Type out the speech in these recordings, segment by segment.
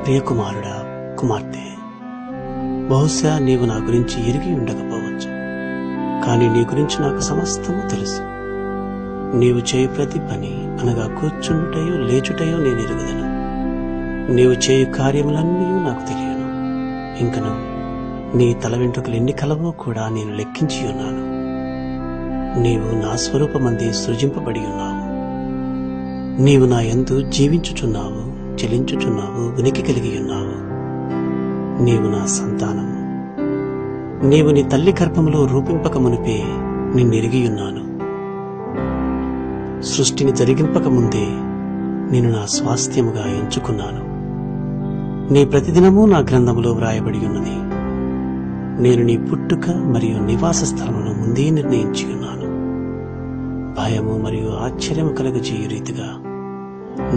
ప్రియకుమారుడా, కుమార్తె, బహుశా నీవు నా గురించి ఎరిగి ఉండకపోవచ్చు, కానీ నీ గురించి నాకు సమస్తము తెలుసు. నీవు చేయు ప్రతి పని, అనగా కూర్చుంటయో లేచుటయో నేను ఎరుగుదను. నీవు చేయు కార్యములన్నీ నాకు తెలియను. ఇంకను నీ తల వెంట్రుకలు ఎన్ని కలవో కూడా నేను లెక్కించి ఉన్నాను. నీవు నా స్వరూపమందే సృజింపబడి ఉన్నావు. నీవు నా యందు జీవించుచున్నావు, చెలించుచున్నావు, ఉనికి కలిగి ఉన్నావు. నీవు నా సంతానము. నీవు నీ తల్లి గర్భములో రూపింపక మునిపే నిన్నెరిగి ఉన్నాను. సృష్టిని జరిగింపక ముందే నేను నా స్వాస్థ్యముగా ఎంచుకున్నాను. నీ ప్రతిదినము నా గ్రంథములో వ్రాయబడి ఉన్నది. నేను నీ పుట్టుక మరియు నివాస స్థలమును ముందే నిర్ణయించి ఉన్నాను. భయము మరియు ఆశ్చర్యము కలుగజేయు రీతిగా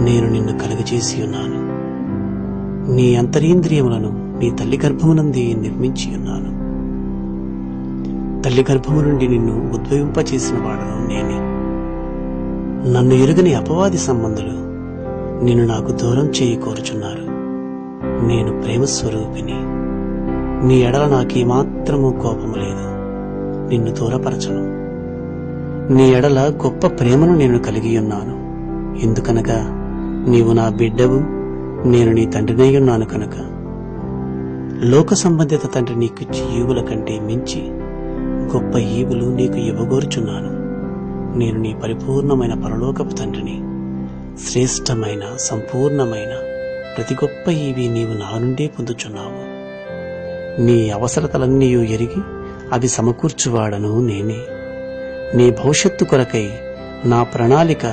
నేను నిన్ను కలుగజేసి ఉన్నాను. నీ అంతరీంద్రియములను నీ తల్లి గర్భమునందే నిర్మించి ఉన్నాను. తల్లి గర్భము నుండి నిన్ను ఉద్భవింపచేసిన వాడను నేనే. నన్ను ఎరుగని అపవాది సంబంధులు నిన్ను నాకు దూరం చేయి కోరుచున్నారు. నేను ప్రేమస్వరూపిని. నీ ఎడల నాకేమాత్రమూ కోపము లేదు. నిన్ను దూరపరచను. నీ ఎడల గొప్ప ప్రేమను నేను కలిగి ఉన్నాను. ఎందుకనగా నీవు నా బిడ్డవు, నేను నీ తండ్రినై ఉన్నాను కనుక. లోక సంబంధిత తండ్రి నీకిచ్చి ఈవుల కంటే మించి గొప్ప ఈవులు నీకు ఇవ్వగోరుచున్నాను. నేను నీ పరిపూర్ణమైన పరలోకపు తండ్రిని. శ్రేష్టమైన, సంపూర్ణమైన ప్రతి గొప్ప ఈవి నీవు నా నుండే పొందుచున్నావు. నీ అవసరతలన్నీ ఎరిగి అవి సమకూర్చువాడను నేనే. నీ భవిష్యత్తు కొరకై నా ప్రణాళిక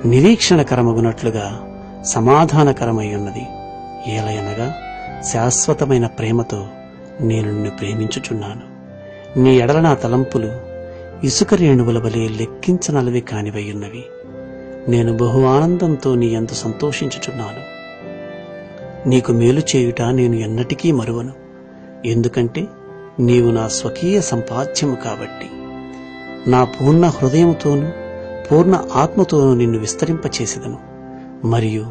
నిరీక్షణకరమగునట్లుగా సమాధానకరమై ఉన్నది. ఏలయనగా శాశ్వతమైన ప్రేమతో నేను నిన్ను ప్రేమించుచున్నాను. నీ ఎడల నా తలంపులు ఇసుక రేణువుల వలె లెక్కించనలవి కానివై ఉన్నవి. నేను బహు ఆనందంతో నీ యందు సంతోషించుచున్నాను. నీకు మేలు చేయుట నేను ఎన్నటికీ మరువను. ఎందుకంటే నీవు నా స్వకీయ సంపాద్యము కాబట్టి. నా పూర్ణ హృదయముతోనూ పూర్ణ ఆత్మతోనూ నిన్ను విస్తరింపచేసెదను. మరియు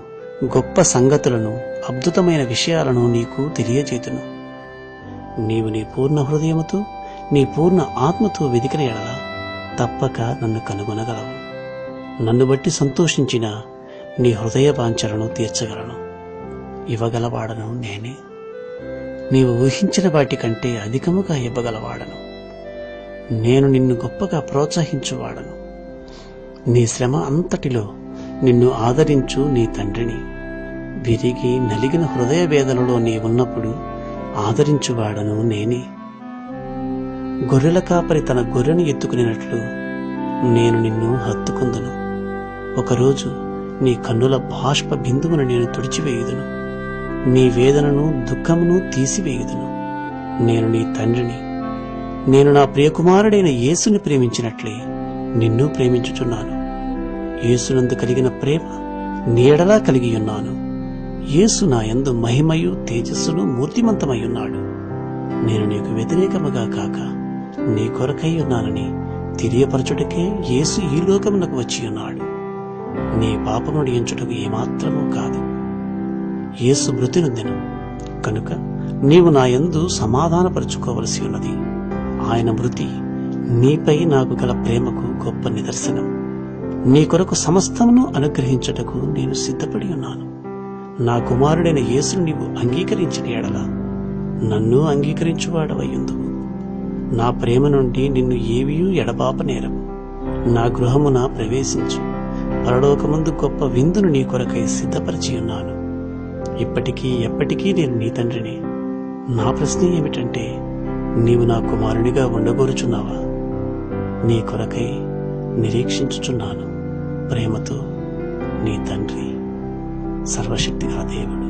గొప్ప సంగతులను, అద్భుతమైన విషయాలను నీకు తెలియజేతును. నీవు నీ పూర్ణ హృదయముతో, నీ పూర్ణ ఆత్మతో వెదికిన ఎడల తప్పక నన్ను కనుగొనగలవు. నన్ను బట్టి సంతోషించిన నీ హృదయ వాంఛలను తీర్చగలను. ఇవ్వగలవాడను నేనే. నీవు ఊహించిన వాటి కంటే అధికముగా ఇవ్వగలవాడను. నేను నిన్ను గొప్పగా ప్రోత్సహించువాడను. నీ శ్రమ అంతటిలో నిన్ను ఆదరించు నీ తండ్రిని. విరిగి నలిగిన హృదయ వేదనలో నీ ఉన్నప్పుడు ఆదరించువాడను నేనే. గొర్రెల కాపరి తన గొర్రెను ఎత్తుకునేటట్లు నేను నిన్ను హత్తుకుందును. ఒకరోజు నీ కన్నుల బాష్ప బిందువును నేను తుడిచివేయుదును. నీ వేదనను, దుఃఖమును తీసివేయుదును. నేను నీ తండ్రిని. నేను నా ప్రియకుమారుడైన యేసుని ప్రేమించినట్లే నిన్ను ప్రేమించుచున్నాను. యేసునందు కలిగిన ప్రేమ నీ ఎడలా కలిగి ఉన్నాను. యేసు నా యందు మహిమయు తేజస్సును మూర్తిమంతమై ఉన్నాడు. నేను నీకు వ్యతిరేకముగా కాక నీ కొరకై ఉన్నానని తెలియపరచుటకే యేసు ఈ లోకమునకు వచ్చి ఉన్నాడు. నీ పాపమును ఎంచుటకు ఏమాత్రమూ కాదు. యేసు మృతి నొందెను కనుక నీవు నా యందు సమాధానపరుచుకోవలసి ఉన్నది. ఆయన మృతి నీపై నాకు గల ప్రేమకు గొప్ప నిదర్శనం. నీ కొరకు సమస్తమును అనుగ్రహించుటకు నేను సిద్ధపడి ఉన్నాను. నా కుమారుడైన యేసును నీవు అంగీకరించిన ఎడల నన్ను అంగీకరించువాడవయ్యుందువు. నా ప్రేమ నుండి నిన్ను ఏవియూ ఎడబాపనేరవు. నా గృహమున ప్రవేశించు. పరలోకమందు గొప్ప విందును నీ కొరకై సిద్ధపరిచి ఉన్నాను. ఇప్పటికీ ఎప్పటికీ నేను నీ తండ్రిని. నా ప్రశ్న ఏమిటంటే, నీవు నా కుమారునిగా ఉండగోరుచున్నావా? నీ కొరకై నిరీక్షించుచున్నాను. ప్రేమతో నీ తండ్రి, సర్వశక్తిగల దేవుడు.